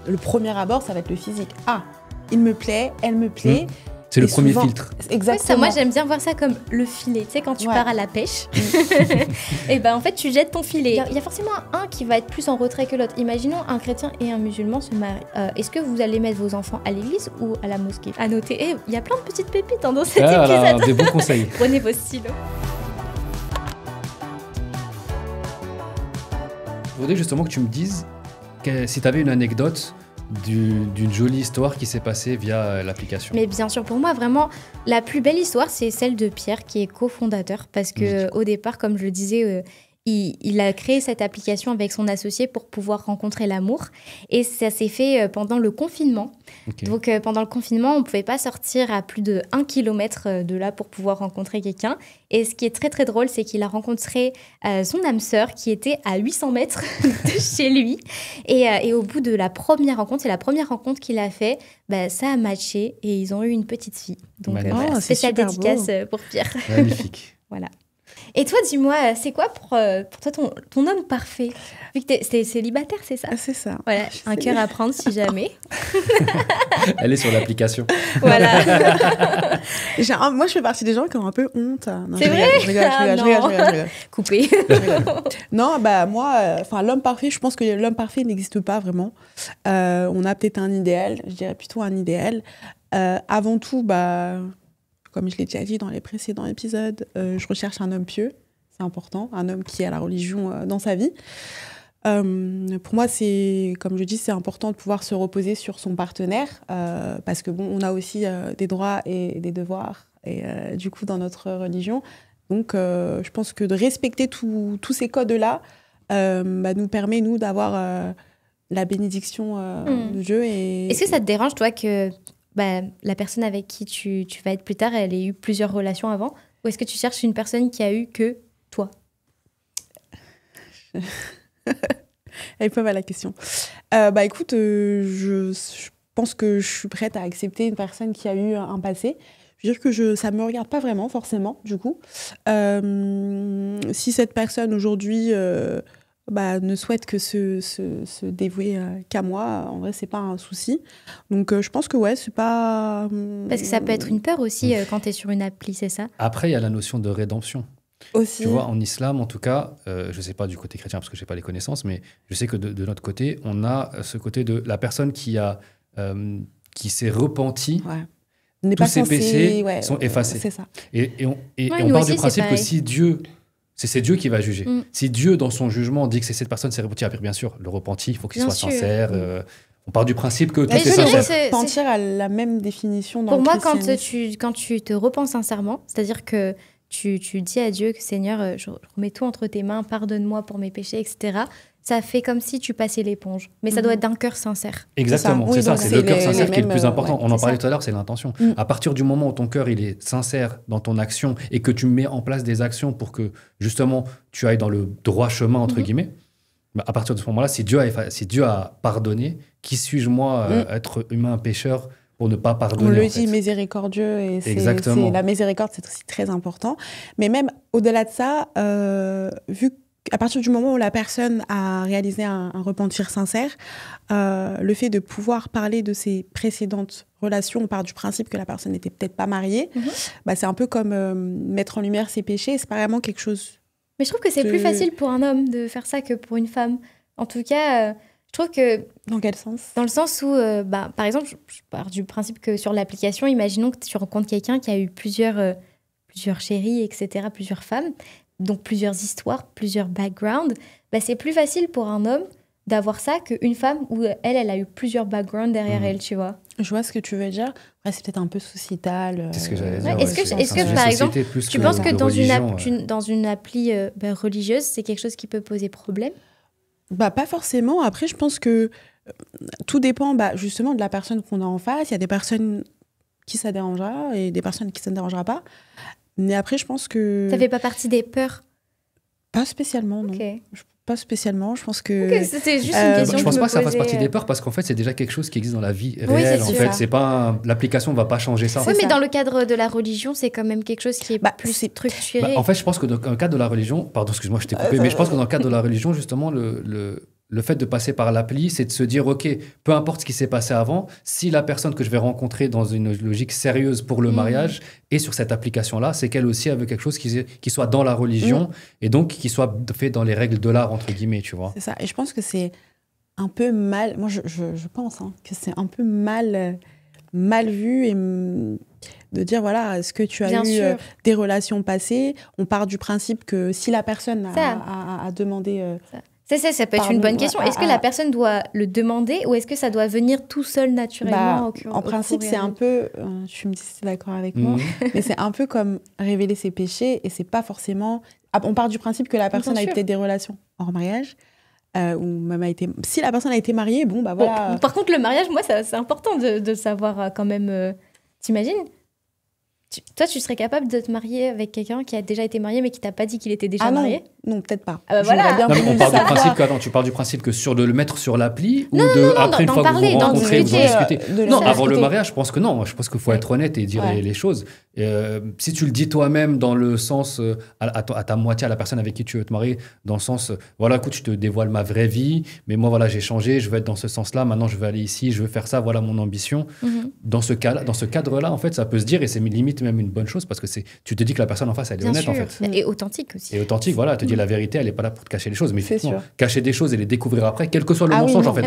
le premier abord, ça va être le physique. Ah, il me plaît, elle me plaît. C'est le premier filtre. Exactement. Moi, j'aime bien voir ça comme le filet. Tu sais, quand tu pars à la pêche, et ben en fait, tu jettes ton filet. Il y a forcément un qui va être plus en retrait que l'autre. Imaginons un chrétien et un musulman se marient. Est-ce que vous allez mettre vos enfants à l'église ou à la mosquée? À noter. Il y a plein de petites pépites dans cet épisode. Des bons conseils. Prenez vos stylos. Je voudrais justement que tu me dises si tu avais une anecdote d'une jolie histoire qui s'est passée via l'application. Mais bien sûr, pour moi, vraiment, la plus belle histoire, c'est celle de Pierre, qui est cofondateur. Parce qu'au départ, comme je le disais, il a créé cette application avec son associé pour pouvoir rencontrer l'amour. Et ça s'est fait pendant le confinement. Okay. Donc, pendant le confinement, on ne pouvait pas sortir à plus de 1 kilomètre de là pour pouvoir rencontrer quelqu'un. Et ce qui est très, très drôle, c'est qu'il a rencontré son âme sœur qui était à 800 mètres de chez lui. Et au bout de la première rencontre, c'est la première rencontre qu'il a fait, ça a matché et ils ont eu une petite fille. Donc, spéciale dédicace pour Pierre. Magnifique. Voilà. Et toi, dis-moi, c'est quoi pour toi ton homme parfait? Vu que t'es célibataire, c'est ça? C'est ça. Voilà, un cœur à prendre si jamais. Elle est sur l'application. Voilà. Moi, je fais partie des gens qui ont un peu honte. C'est vrai? Je rigole. Coupé. Non, moi, l'homme parfait, je pense que l'homme parfait n'existe pas vraiment. On a peut-être un idéal, je dirais plutôt un idéal. Avant tout, comme je l'ai déjà dit dans les précédents épisodes, je recherche un homme pieux, c'est important, un homme qui a la religion dans sa vie. Pour moi, comme je dis, c'est important de pouvoir se reposer sur son partenaire, parce que on a aussi des droits et des devoirs, et du coup, dans notre religion. Donc, je pense que de respecter tous ces codes-là nous permet, nous, d'avoir la bénédiction de Dieu. Est-ce que ça te dérange, toi, que la personne avec qui tu vas être plus tard, elle ait eu plusieurs relations avant? Ou est-ce que tu cherches une personne qui a eu que toi? Elle est pas mal la question. Écoute, je pense que je suis prête à accepter une personne qui a eu un passé. Je veux dire que ça ne me regarde pas vraiment, forcément, du coup. Si cette personne, aujourd'hui, ne souhaite que se dévouer qu'à moi, en vrai, c'est pas un souci. Donc, je pense que, c'est pas... Parce que ça peut être une peur aussi quand tu es sur une appli, c'est ça? Après, il y a la notion de rédemption. Aussi. Tu vois, en islam, en tout cas, je ne sais pas du côté chrétien parce que je n'ai pas les connaissances, mais je sais que de notre côté, on a ce côté de la personne qui s'est repentie. Ouais. Tous ses péchés sont effacés. C'est ça. Et on part du principe que si Dieu... C'est Dieu qui va juger. Si Dieu, dans son jugement, dit que c'est cette personne s'est repentie, bien sûr, le repenti, il faut qu'il soit sincère. On part du principe que tout est sincère. Repentir a la même définition dans le christianisme. Pour moi, quand tu te repens sincèrement, c'est-à-dire que tu dis à Dieu que Seigneur, je remets tout entre tes mains, pardonne-moi pour mes péchés, etc. Ça fait comme si tu passais l'éponge. Mais ça doit être d'un cœur sincère. Exactement, c'est ça. C'est le cœur sincère qui est le plus important. On en parlait tout à l'heure, c'est l'intention. À partir du moment où ton cœur il est sincère dans ton action et que tu mets en place des actions pour que, justement, tu ailles dans le droit chemin, entre guillemets, à partir de ce moment-là, si Dieu a pardonné, qui suis-je, moi, être humain, pécheur, pour ne pas pardonner? On le dit, miséricordieux, et la miséricorde, c'est aussi très important. Mais même au-delà de ça, vu qu'à partir du moment où la personne a réalisé un repentir sincère, le fait de pouvoir parler de ses précédentes relations, on part du principe que la personne n'était peut-être pas mariée, c'est un peu comme mettre en lumière ses péchés, c'est pas vraiment quelque chose... Mais je trouve que c'est plus facile pour un homme de faire ça que pour une femme. En tout cas... Je trouve que... Dans quel sens? Dans le sens où, par exemple, je pars du principe que sur l'application, imaginons que tu rencontres quelqu'un qui a eu plusieurs chéris, etc., plusieurs femmes, donc plusieurs histoires, plusieurs backgrounds. C'est plus facile pour un homme d'avoir ça qu'une femme où elle a eu plusieurs backgrounds derrière elle, tu vois. Je vois ce que tu veux dire. Après, c'est peut-être un peu sociétal. C'est ce que j'allais dire. Est-ce que par exemple, tu penses que dans une appli religieuse, c'est quelque chose qui peut poser problème? Pas forcément. Après, je pense que tout dépend justement de la personne qu'on a en face. Il y a des personnes qui ça dérangera et des personnes qui ça ne dérangera pas. Mais après, je pense que... Ça fait pas partie des peurs? Pas spécialement, non. Okay. Pas spécialement, je pense que... C'était juste une question je pense pas que ça fasse posais... partie des peurs parce qu'en fait, c'est déjà quelque chose qui existe dans la vie réelle. En fait, c'est pas l'application va pas changer ça. Oui, mais dans le cadre de la religion, c'est quand même quelque chose qui est plus structuré. En fait, je pense que dans le cadre de la religion... Pardon, excuse-moi, je t'ai coupé, mais je pense que dans le cadre de la religion, justement, le fait de passer par l'appli, c'est de se dire, OK, peu importe ce qui s'est passé avant, si la personne que je vais rencontrer dans une logique sérieuse pour le mariage est sur cette application-là, c'est qu'elle aussi veut quelque chose qui soit dans la religion et donc qui soit fait dans les règles de l'art, entre guillemets, tu vois. C'est ça. Et je pense que c'est un peu mal... Moi, je pense que c'est un peu mal vu et de dire, voilà, est-ce que tu as eu des relations passées? On part du principe que si la personne a demandé... Ça peut être une bonne question. Est-ce que la personne doit le demander ou est-ce que ça doit venir tout seul naturellement en principe, c'est un peu... tu me dis si tu es d'accord avec moi, mais c'est un peu comme révéler ses péchés et c'est pas forcément... On part du principe que la personne a eu peut-être des relations hors mariage ou même si la personne a été mariée, bon, bah voilà... Bon, par contre, le mariage, moi, c'est important de savoir quand même... T'imagines ? Toi, tu serais capable de te marier avec quelqu'un qui a déjà été marié mais qui t'a pas dit qu'il était déjà marié? Non, peut-être pas. Voilà. Non, mais on part du principe que tu pars du principe que de le mettre sur l'appli ou après une fois que vous vous rencontrez, vous en discutez. Non, avant le mariage, je pense que non. Je pense qu'il faut être honnête et dire les choses. Si tu le dis toi-même dans le sens à ta moitié, à la personne avec qui tu veux te marier, dans le sens voilà, écoute, je te dévoile ma vraie vie, mais moi voilà, j'ai changé, je veux être dans ce sens-là. Maintenant, je veux aller ici, je veux faire ça. Voilà mon ambition. Dans ce cadre-là, en fait, ça peut se dire et c'est limite même une bonne chose parce que tu te dis que la personne en face, elle est honnête en fait. Et authentique aussi. Et authentique, voilà, elle te dit la vérité, elle n'est pas là pour te cacher les choses. Mais effectivement, cacher des choses et les découvrir après, quel que soit le mensonge en fait.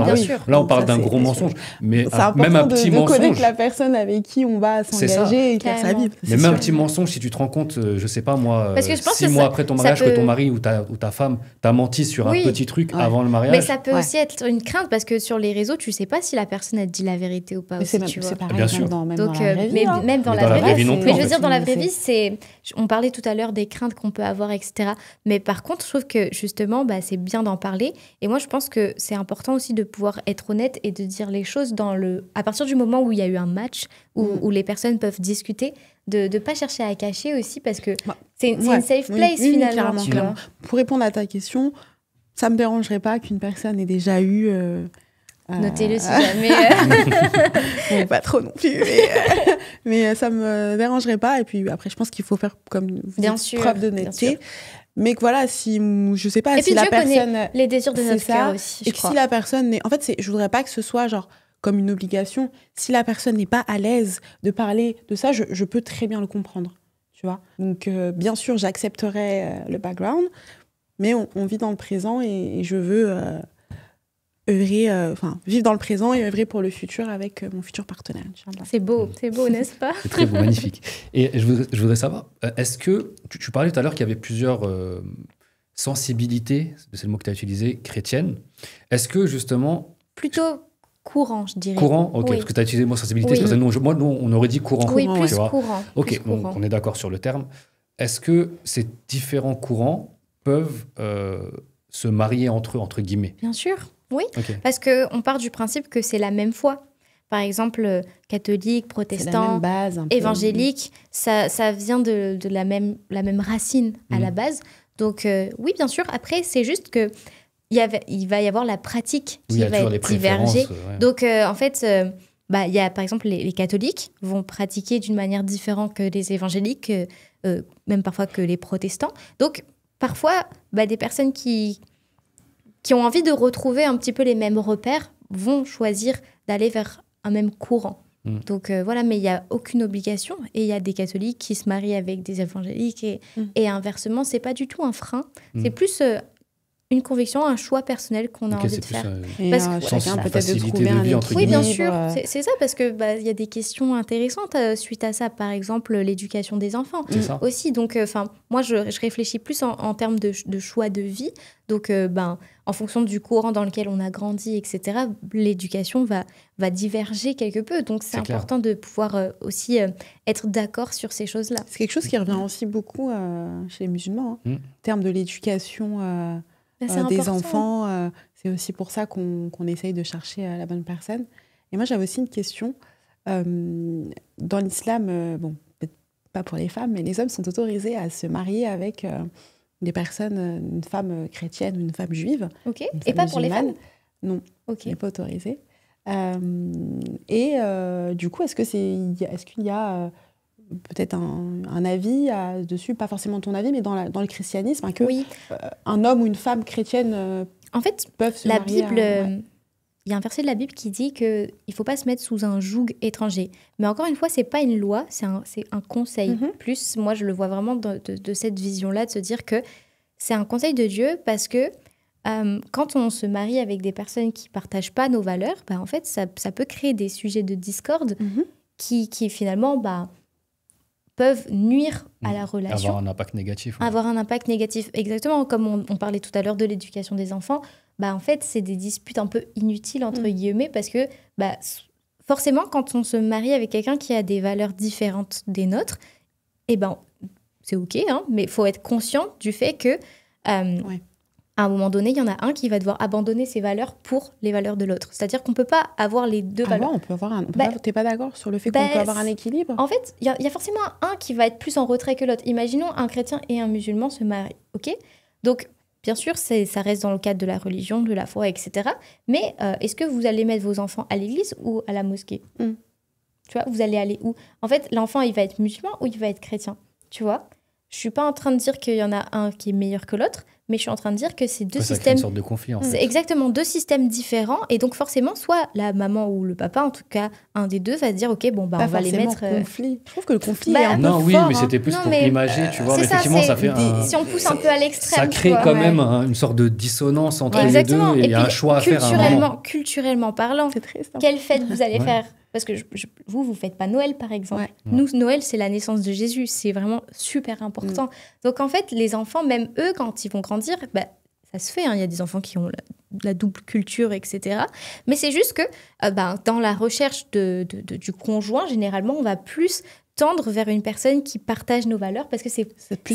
Là, on parle d'un gros mensonge, mais même un petit mensonge. C'est connaître la personne avec qui on va s'engager et faire sa vie. Mais même un petit mensonge, si tu te rends compte, je sais pas moi, 6 mois après ton mariage, que ton mari ou ta femme t'a menti sur un petit truc avant le mariage. Mais ça peut aussi être une crainte parce que sur les réseaux, tu sais pas si la personne a dit la vérité ou pas. C'est pareil, même dans la vraie vie. Mais je veux dire, dans la vraie vie, on parlait tout à l'heure des craintes qu'on peut avoir, etc. Mais par contre, je trouve que justement, c'est bien d'en parler. Et moi, je pense que c'est important aussi de pouvoir être honnête et de dire les choses à partir du moment où il y a eu un match, où les personnes peuvent discuter, de ne pas chercher à cacher aussi, parce que c'est une safe place finalement. Clairement. Pour répondre à ta question, ça ne me dérangerait pas qu'une personne ait déjà eu... Notez-le si jamais. Bon, pas trop non plus, mais ça me dérangerait pas. Et puis après, je pense qu'il faut faire comme vous dites, preuve d'honnêteté. Mais que voilà, je sais pas et si la personne les désirs de notre cœur aussi. Et que si la personne n'est, en fait, je voudrais pas que ce soit genre comme une obligation. Si la personne n'est pas à l'aise de parler de ça, je peux très bien le comprendre, tu vois. Donc bien sûr, j'accepterai le background, mais on vit dans le présent et je veux vivre dans le présent et œuvrer pour le futur avec mon futur partenaire. C'est beau, n'est-ce pas? C'est très beau, magnifique. Et je voudrais savoir, est-ce que, tu parlais tout à l'heure qu'il y avait plusieurs sensibilités, c'est le mot que tu as utilisé, chrétiennes. Est-ce que justement... Plutôt courant, je dirais. Courant, ok, parce que tu as utilisé le mot sensibilité, parce que nous, on aurait dit courant. Oui, plus courant. Ok, donc on est d'accord sur le terme. Est-ce que ces différents courants peuvent se marier entre eux, entre guillemets? Bien sûr. Oui, parce qu'on part du principe que c'est la même foi. Par exemple, catholique, protestant, évangélique, ça vient de la même racine à la base. Donc oui, bien sûr. Après, c'est juste que il va y avoir la pratique qui va être divergée. Donc en fait, il y a par exemple les catholiques vont pratiquer d'une manière différente que les évangéliques, même parfois que les protestants. Donc parfois, des personnes qui ont envie de retrouver un petit peu les mêmes repères vont choisir d'aller vers un même courant. Donc voilà, mais il n'y a aucune obligation. Et il y a des catholiques qui se marient avec des évangéliques et inversement, ce n'est pas du tout un frein. C'est plus une conviction, un choix personnel qu'on a envie de faire. Parce que chacun peut-être de trouver un équilibre. Oui, bien sûr, c'est ça, parce que y a des questions intéressantes suite à ça. Par exemple, l'éducation des enfants aussi. Donc, moi, je réfléchis plus en termes de choix de vie. Donc, en fonction du courant dans lequel on a grandi, etc., l'éducation va diverger quelque peu. Donc, c'est important de pouvoir aussi être d'accord sur ces choses-là. C'est quelque chose qui revient aussi beaucoup chez les musulmans. En termes de l'éducation des enfants, c'est aussi pour ça qu'on essaye de chercher la bonne personne. Et moi, j'avais aussi une question. Dans l'islam, peut-être pas pour les femmes, mais les hommes sont autorisés à se marier avec des personnes, une femme chrétienne ou une femme juive. Ok. Et pas pour les femmes? Non, ok, n'est pas autorisé. Du coup, est-ce qu'il y a peut-être un avis dessus, pas forcément ton avis, mais dans le christianisme, un homme ou une femme chrétienne en fait, la Bible, il y a un verset de la Bible qui dit qu'il ne faut pas se mettre sous un joug étranger. Mais encore une fois, ce n'est pas une loi, c'est un conseil. Plus, moi, je le vois vraiment de cette vision-là, de se dire que c'est un conseil de Dieu parce que quand on se marie avec des personnes qui ne partagent pas nos valeurs, en fait, ça peut créer des sujets de discorde qui finalement peuvent nuire à la relation. Avoir un impact négatif. Ouais. Avoir un impact négatif, exactement. Comme on parlait tout à l'heure de l'éducation des enfants, en fait, c'est des disputes un peu inutiles, entre guillemets, parce que forcément, quand on se marie avec quelqu'un qui a des valeurs différentes des nôtres, c'est OK, hein, mais il faut être conscient du fait que... à un moment donné, il y en a un qui va devoir abandonner ses valeurs pour les valeurs de l'autre. C'est-à-dire qu'on ne peut pas avoir les deux valeurs. On peut avoir t'es pas d'accord sur le fait qu'on peut avoir un équilibre? En fait, il y a forcément un qui va être plus en retrait que l'autre. Imaginons un chrétien et un musulman se marient, ok? Donc, bien sûr, ça reste dans le cadre de la religion, de la foi, etc. Mais est-ce que vous allez mettre vos enfants à l'église ou à la mosquée? Tu vois, vous allez aller où? En fait, l'enfant, il va être musulman ou il va être chrétien? Tu vois? Je ne suis pas en train de dire qu'il y en a un qui est meilleur que l'autre, mais je suis en train de dire que c'est deux systèmes... une sorte de conflit, en fait. C'est exactement deux systèmes différents. Et donc, forcément, soit la maman ou le papa, en tout cas, un des deux, va se dire, OK, on va les mettre... conflit. Je trouve que le conflit est un peu fort. Oui, mais c'était plus pour imager, tu vois. Effectivement, ça fait si on pousse un peu à l'extrême... Ça crée quand même une sorte de dissonance entre les deux. Et il y a un choix à faire à un moment. Culturellement parlant, c'est triste, hein. Quelle fête vous allez faire? Parce que vous faites pas Noël, par exemple. Nous, Noël, c'est la naissance de Jésus. C'est vraiment super important. Donc, en fait, les enfants, même eux, quand ils vont grandir, ça se fait. Il y a des enfants qui ont la double culture, etc. Mais c'est juste que dans la recherche du conjoint, généralement, on va plus tendre vers une personne qui partage nos valeurs parce que c'est plus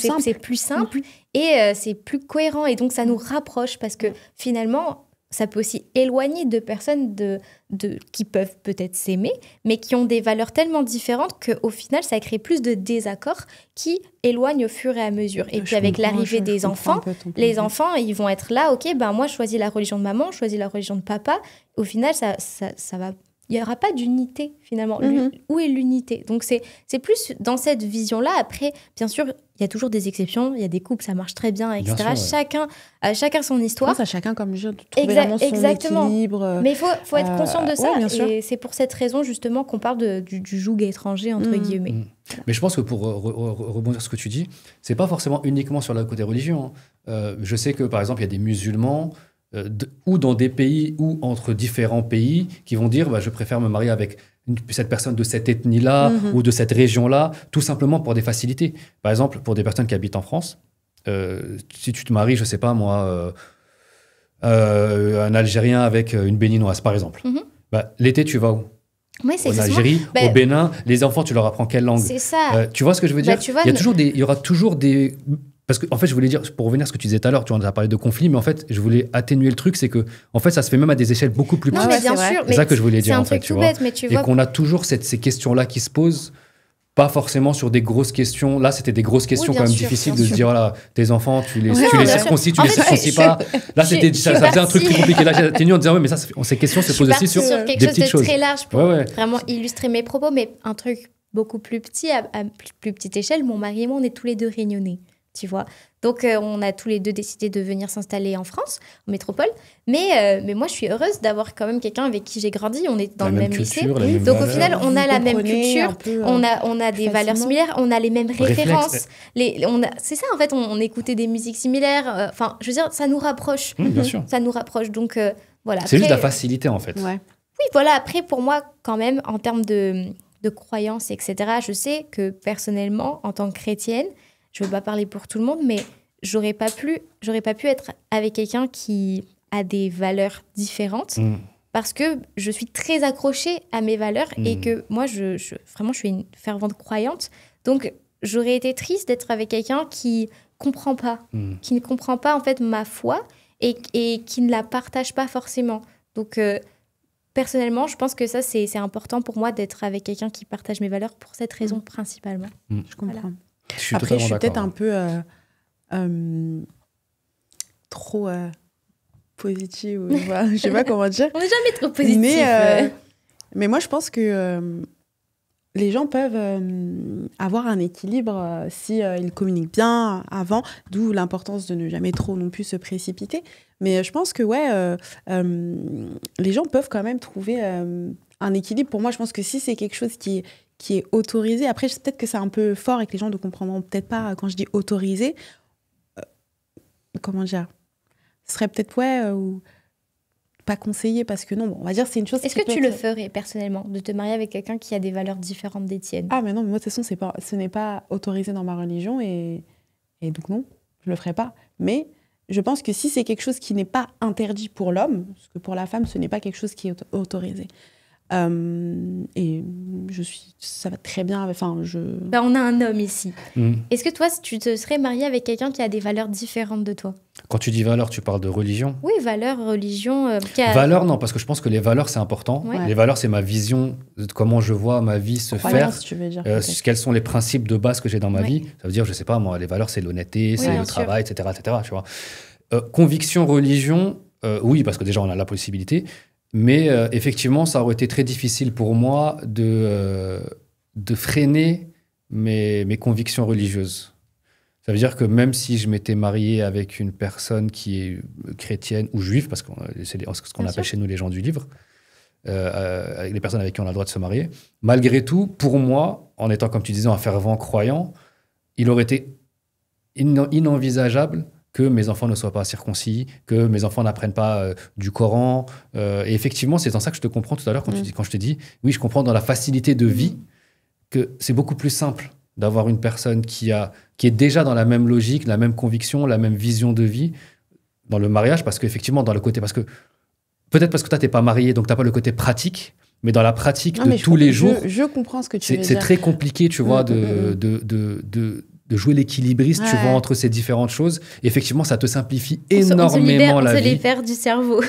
simple et c'est plus cohérent. Et donc, ça nous rapproche parce que finalement... Ça peut aussi éloigner deux personnes qui peuvent peut-être s'aimer, mais qui ont des valeurs tellement différentes qu'au final, ça crée plus de désaccords qui éloignent au fur et à mesure. Et puis avec l'arrivée des enfants, les enfants, ils vont être là, OK, moi, je choisis la religion de maman, je choisis la religion de papa. Au final, ça va... Il n'y aura pas d'unité, finalement. Où est l'unité? Donc, c'est plus dans cette vision-là. Après, bien sûr, il y a toujours des exceptions. Il y a des couples, ça marche très bien, etc. Bien sûr, chacun son histoire. Je pense à chacun comme je trouve vraiment son équilibre. Mais il faut être conscient de ça. Et c'est pour cette raison, justement, qu'on parle du joug étranger, entre guillemets. Mais je pense que pour rebondir sur ce que tu dis, c'est pas forcément uniquement sur le côté religion. Je sais que, par exemple, il y a des musulmans... ou dans des pays ou entre différents pays qui vont dire je préfère me marier avec cette personne de cette ethnie-là ou de cette région-là, tout simplement pour des facilités. Par exemple, pour des personnes qui habitent en France, si tu te maries, je sais pas moi, un Algérien avec une Béninoise, par exemple, l'été, tu vas où? En Algérie, au Bénin, les enfants, tu leur apprends quelle langue? C'est ça. Tu vois ce que je veux dire? Il y aura toujours des... Parce que, en fait, je voulais dire, pour revenir à ce que tu disais tout à l'heure, tu en as parlé de conflit, mais en fait, je voulais atténuer le truc, c'est que, en fait, ça se fait même à des échelles beaucoup plus petites. Non, mais bien sûr. C'est ça que je voulais dire, en fait, tu vois. Bête, mais tu vois. Et qu'on a toujours ces questions-là qui se posent, pas forcément sur des grosses questions. Là, c'était des grosses questions quand même difficiles de se dire, voilà, tes enfants, tu les circoncis, tu les circoncis pas. Là, ça faisait un truc très compliqué. Là, j'ai atténué en disant, mais ça, ces questions se posent aussi sur des petites choses. Très large pour vraiment illustrer mes propos, mais un truc beaucoup plus petit, à plus petite échelle. Mon mari et moi, on est tous les deux réunionnais. Tu vois. Donc, on a tous les deux décidé de venir s'installer en France, en métropole. Mais moi, je suis heureuse d'avoir quand même quelqu'un avec qui j'ai grandi. On est dans le même lycée. Donc, au final, on a la même culture. On a des valeurs similaires. On a les mêmes références. C'est ça, en fait. On écoutait des musiques similaires. Enfin, je veux dire, ça nous rapproche. Bien sûr. Ça nous rapproche. Donc, voilà. C'est juste la facilité, en fait. Ouais. Oui, voilà. Après, pour moi, quand même, en termes de croyances, etc., je sais que personnellement, en tant que chrétienne, je ne veux pas parler pour tout le monde, mais j'aurais pas pu être avec quelqu'un qui a des valeurs différentes parce que je suis très accrochée à mes valeurs et que moi, vraiment, je suis une fervente croyante. Donc, j'aurais été triste d'être avec quelqu'un qui comprend pas, qui ne comprend pas en fait ma foi et qui ne la partage pas forcément. Donc, personnellement, je pense que ça, c'est important pour moi d'être avec quelqu'un qui partage mes valeurs pour cette raison principalement. Je comprends. Voilà. Après, je suis peut-être un peu trop positive. Je sais pas comment dire. On n'est jamais trop positif. Mais moi, je pense que les gens peuvent avoir un équilibre si ils communiquent bien avant, d'où l'importance de ne jamais trop non plus se précipiter. Mais je pense que, les gens peuvent quand même trouver un équilibre. Pour moi, je pense que si c'est quelque chose qui est autorisé, après, peut-être que c'est un peu fort et que les gens ne comprendront peut-être pas quand je dis autorisé. Comment dire ? Ce serait peut-être, ou pas conseillé, parce que non, on va dire c'est une chose... Est-ce que tu le ferais, personnellement, de te marier avec quelqu'un qui a des valeurs différentes des tiennes ? Ah, mais non, mais moi, de toute façon, ce n'est pas autorisé dans ma religion, et donc non, je le ferai pas. Mais je pense que si c'est quelque chose qui n'est pas interdit pour l'homme, parce que pour la femme, ce n'est pas quelque chose qui est autorisé. Et ça va très bien. On a un homme ici. Est-ce que toi, tu te serais mariée avec quelqu'un qui a des valeurs différentes de toi ? Quand tu dis valeurs, tu parles de religion ? Oui, valeurs, religion. Valeurs, non, parce que je pense que les valeurs, c'est important. Ouais. Les valeurs, c'est ma vision de comment je vois ma vie se faire. Tu veux dire, quels sont les principes de base que j'ai dans ma vie. Ça veut dire, je sais pas, moi, les valeurs, c'est l'honnêteté, c'est le travail, etc., etc. Tu vois. Conviction, religion, oui, parce que déjà, on a la possibilité. Mais effectivement, ça aurait été très difficile pour moi de freiner mes convictions religieuses. Ça veut dire que même si je m'étais marié avec une personne qui est chrétienne ou juive, parce que c'est ce qu'on appelle chez nous les gens du livre, avec les personnes avec qui on a le droit de se marier, malgré tout, pour moi, en étant, comme tu disais, un fervent croyant, il aurait été inenvisageable que mes enfants ne soient pas circoncis, que mes enfants n'apprennent pas du Coran. Et effectivement, c'est dans ça que je te comprends tout à l'heure quand je te dis, oui, je comprends dans la facilité de vie que c'est beaucoup plus simple d'avoir une personne qui est déjà dans la même logique, la même conviction, la même vision de vie dans le mariage, parce qu'effectivement, dans le côté... Peut-être parce que toi, tu n'es pas marié, donc tu n'as pas le côté pratique, mais dans la pratique de tous les jours... Je comprends ce que tu veux dire. C'est très compliqué, tu vois, de jouer l'équilibriste, tu vois, entre ces différentes choses. Et effectivement, ça te simplifie énormément la vie. On se libère du cerveau.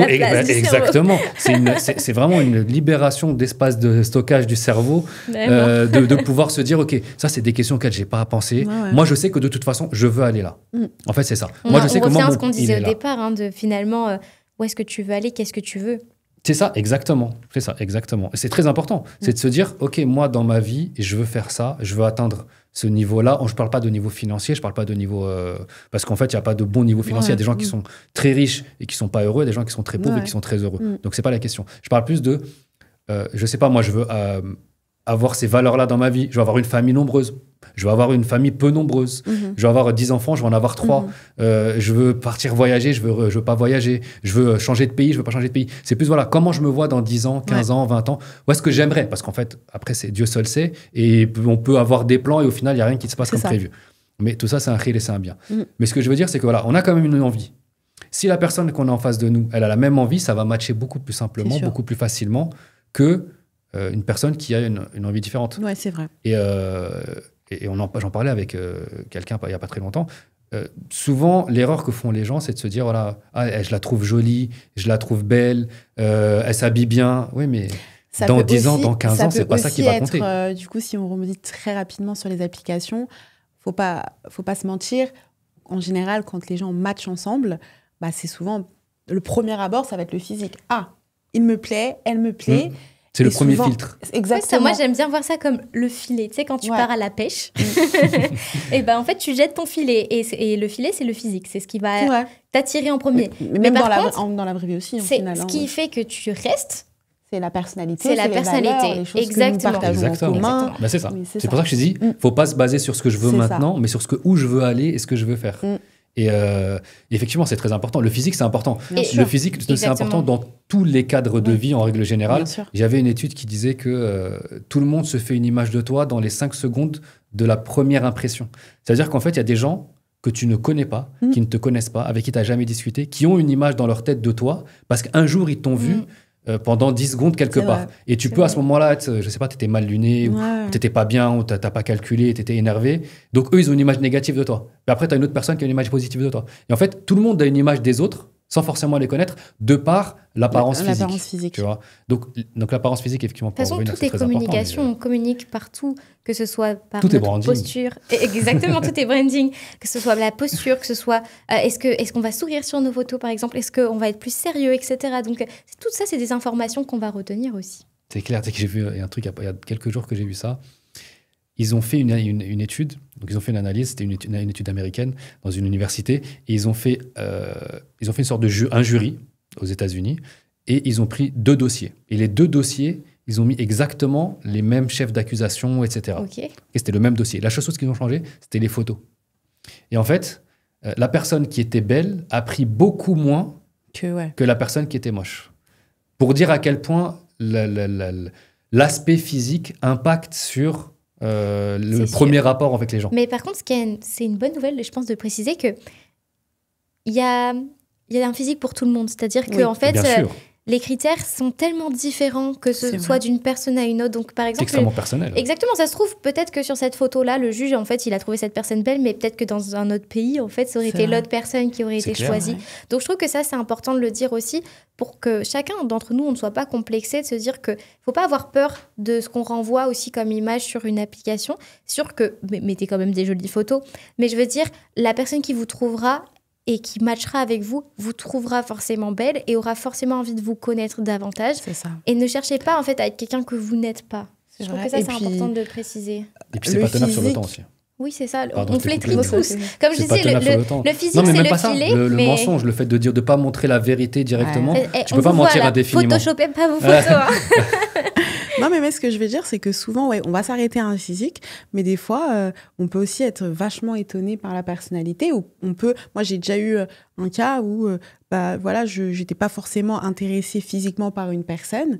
Exactement. C'est vraiment une libération d'espace de stockage du cerveau, de pouvoir se dire, OK, ça, c'est des questions auxquelles je n'ai pas à penser. Ouais. Moi, je sais que de toute façon, je veux aller là. En fait, c'est ça. On revient à ce qu'on disait au départ, de finalement, où est-ce que tu veux aller, qu'est-ce que tu veux. C'est ça, exactement. C'est très important. C'est de se dire, OK, moi, dans ma vie, je veux faire ça, je veux atteindre ce niveau-là. Je ne parle pas de niveau financier, je ne parle pas de niveau... parce qu'en fait, il n'y a pas de bon niveau financier. Il y a des gens qui sont très riches et qui ne sont pas heureux, des gens qui sont très pauvres et qui sont très heureux. Donc, ce n'est pas la question. Je parle plus de... je ne sais pas, moi, je veux avoir ces valeurs-là dans ma vie. Je veux avoir une famille nombreuse. Je veux avoir une famille peu nombreuse. Je veux avoir 10 enfants, je veux en avoir 3. Je veux partir voyager, je veux pas voyager. Je veux changer de pays, je veux pas changer de pays. C'est plus, voilà, comment je me vois dans 10 ans, 15 ans, 20 ans. Où est-ce que j'aimerais ? Parce qu'en fait, après, c'est Dieu seul sait. Et on peut avoir des plans et au final, il n'y a rien qui se passe comme prévu. Mais tout ça, c'est un khir et c'est un bien. Mais ce que je veux dire, c'est que voilà, on a quand même une envie. Si la personne qu'on a en face de nous, elle a la même envie, ça va matcher beaucoup plus simplement, beaucoup plus facilement que une personne qui a une envie différente. Ouais, c'est vrai. Et j'en parlais avec quelqu'un il n'y a pas très longtemps. Souvent, l'erreur que font les gens, c'est de se dire, voilà, je la trouve jolie, je la trouve belle, elle s'habille bien. Oui, mais dans 10 ans, dans 15 ans, c'est pas ça qui va compter. Du coup, si on remet très rapidement sur les applications, faut pas se mentir. En général, quand les gens matchent ensemble, c'est souvent le premier abord, ça va être le physique. Ah, il me plaît, elle me plaît. C'est le premier filtre. Exactement. Moi, j'aime bien voir ça comme le filet. Tu sais, quand tu pars à la pêche, et en fait, tu jettes ton filet. Et le filet, c'est le physique. C'est ce qui va t'attirer en premier. Mais même dans la vraie vie aussi, en final. Ce qui fait que tu restes. C'est la personnalité. C'est la personnalité. Valeurs, les choses que nous partageons en commun. C'est ça. C'est pour ça que je te dis, faut pas se baser sur ce que je veux maintenant, mais sur où je veux aller et ce que je veux faire. Et effectivement, c'est très important. Le physique, c'est important. Le physique, c'est important dans tous les cadres de vie, en règle générale. J'avais une étude qui disait que tout le monde se fait une image de toi dans les 5 secondes de la première impression. C'est-à-dire qu'en fait, il y a des gens que tu ne connais pas, qui ne te connaissent pas, avec qui tu n'as jamais discuté, qui ont une image dans leur tête de toi, parce qu'un jour, ils t'ont vu pendant 10 secondes quelque part. Et tu peux à ce moment-là être, je sais pas, tu étais mal luné, ou tu n'étais pas bien, ou tu n'as pas calculé, tu étais énervé. Donc eux, ils ont une image négative de toi. Puis après, tu as une autre personne qui a une image positive de toi. Et en fait, tout le monde a une image des autres, sans forcément les connaître, de par l'apparence physique. Tu vois. Donc l'apparence physique, effectivement, de toute façon, tout est communication. On communique partout, que ce soit par notre posture. Exactement, tout est branding. Que ce soit la posture, que ce soit est-ce qu'on va sourire sur nos photos, par exemple, est-ce qu'on va être plus sérieux, etc. Donc tout ça, c'est des informations qu'on va retenir aussi. C'est clair, c'est que j'ai vu un truc il y a quelques jours que j'ai vu ça. ils ont fait une étude, donc ils ont fait une analyse, c'était une étude américaine dans une université, et ils ont fait une sorte de un jury aux États-Unis, et ils ont pris 2 dossiers. Et les 2 dossiers, ils ont mis exactement les mêmes chefs d'accusation, etc. Okay. Et c'était le même dossier. La seule chose qu'ils ont changé, c'était les photos. Et en fait, la personne qui était belle a pris beaucoup moins que la personne qui était moche. Pour dire à quel point l'aspect physique impacte sur le premier rapport avec les gens. Mais par contre, c'est une bonne nouvelle, je pense, de préciser qu'il y a un physique pour tout le monde. C'est-à-dire qu'en fait, les critères sont tellement différents que ce soit d'une personne à une autre. Donc, par exemple, c'est extrêmement personnel. Exactement, ça se trouve peut-être que sur cette photo-là, le juge, en fait, il a trouvé cette personne belle, mais peut-être que dans un autre pays, en fait, ça aurait été l'autre personne qui aurait été choisie. Donc, je trouve que ça, c'est important de le dire aussi pour que chacun d'entre nous, on ne soit pas complexé de se dire qu'il ne faut pas avoir peur de ce qu'on renvoie aussi comme image sur une application. C'est sûr que, mettez quand même des jolies photos, mais je veux dire, la personne qui vous trouvera et qui matchera avec vous, vous trouvera forcément belle et aura forcément envie de vous connaître davantage. C'est ça. Et ne cherchez pas en fait à être quelqu'un que vous n'êtes pas. Je trouve que ça, c'est important de le préciser. Et puis, c'est pas tenable sur le temps aussi. Oui, c'est ça. On flétrit tous. Comme je disais, le physique, non, mais c'est même pas le filet. Le mensonge, le fait de dire de ne pas montrer la vérité directement. Tu ne peux pas mentir indéfiniment. Photoshopez pas vos photos. Non, mais ce que je veux dire, c'est que souvent, on va s'arrêter à un physique, mais des fois, on peut aussi être vachement étonné par la personnalité. Ou moi, j'ai déjà eu un cas où, je n'étais pas forcément intéressée physiquement par une personne,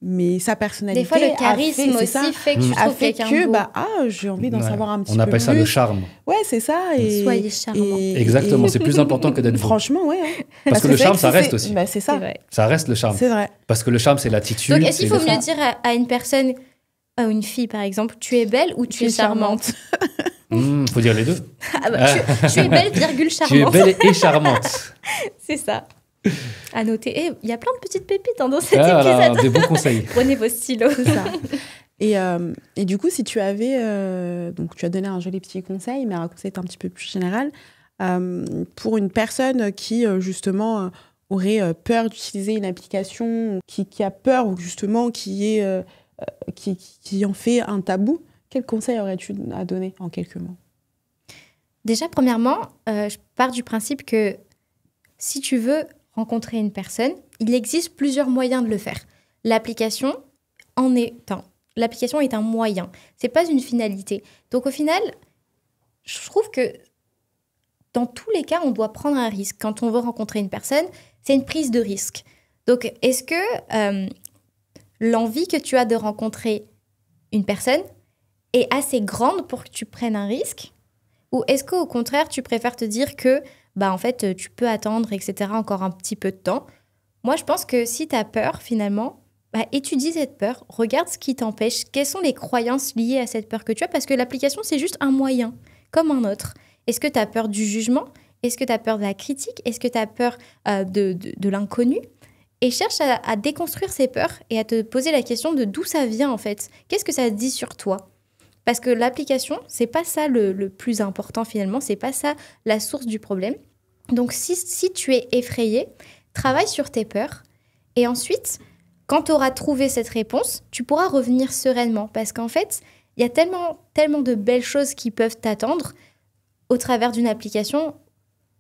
mais sa personnalité. Des fois, le charisme fait que tu trouves quelqu'un beau. J'ai envie d'en savoir un petit peu plus. On appelle ça le charme. Ouais, c'est ça. Soyez charmant. Exactement, c'est plus important que d'être beau. Franchement, ouais. Parce que le charme, ça reste aussi. C'est ça. Ça reste le charme. C'est vrai. Parce que le charme, c'est l'attitude. Donc, est-ce qu'il faut mieux dire à une personne, à une fille par exemple, tu es belle ou tu es charmante? Faut dire les deux. Tu es belle, charmante. Tu es belle et charmante. C'est ça. À noter. Il y a plein de petites pépites dans cet épisode. Voilà, des bons conseils. Prenez vos stylos. C'est ça. Et du coup, si tu avais... donc, tu as donné un joli petit conseil, mais un conseil un petit peu plus général. Pour une personne qui, justement, aurait peur d'utiliser une application, qui a peur, ou justement, qui en fait un tabou, quel conseil aurais-tu à donner en quelques mots? Déjà, premièrement, je pars du principe que si tu veux rencontrer une personne, il existe plusieurs moyens de le faire. L'application est un moyen, c'est pas une finalité. Donc au final, je trouve que dans tous les cas, on doit prendre un risque. Quand on veut rencontrer une personne, c'est une prise de risque. Donc est-ce que l'envie que tu as de rencontrer une personne est assez grande pour que tu prennes un risque? Ou est-ce qu'au contraire, tu préfères te dire que en fait, tu peux attendre, etc., encore un petit peu de temps? Moi, je pense que si tu as peur, finalement, étudie cette peur, regarde ce qui t'empêche, quelles sont les croyances liées à cette peur que tu as, parce que l'application, c'est juste un moyen, comme un autre. Est-ce que tu as peur du jugement? Est-ce que tu as peur de la critique? Est-ce que tu as peur de l'inconnu? Et cherche à déconstruire ces peurs et à te poser la question de d'où ça vient, en fait. Qu'est-ce que ça dit sur toi? Parce que l'application, c'est pas ça le plus important, finalement. C'est pas ça la source du problème. Donc, si tu es effrayé, travaille sur tes peurs. Et ensuite, quand tu auras trouvé cette réponse, tu pourras revenir sereinement. Parce qu'en fait, il y a tellement de belles choses qui peuvent t'attendre au travers d'une application,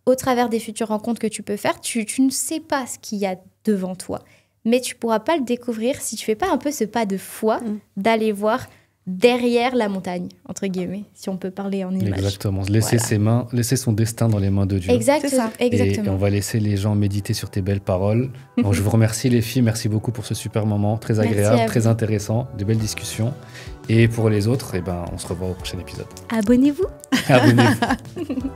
au travers des futures rencontres que tu peux faire. Tu ne sais pas ce qu'il y a devant toi. Mais tu ne pourras pas le découvrir si tu ne fais pas un peu ce pas de foi d'aller voir derrière la montagne, entre guillemets, si on peut parler en image. Exactement. Laisser son destin dans les mains de Dieu. Exactement. Et on va laisser les gens méditer sur tes belles paroles. Donc, je vous remercie les filles, merci beaucoup pour ce super moment, très agréable, très intéressant, de belles discussions. Et pour les autres, on se revoit au prochain épisode. Abonnez-vous. Abonnez-vous.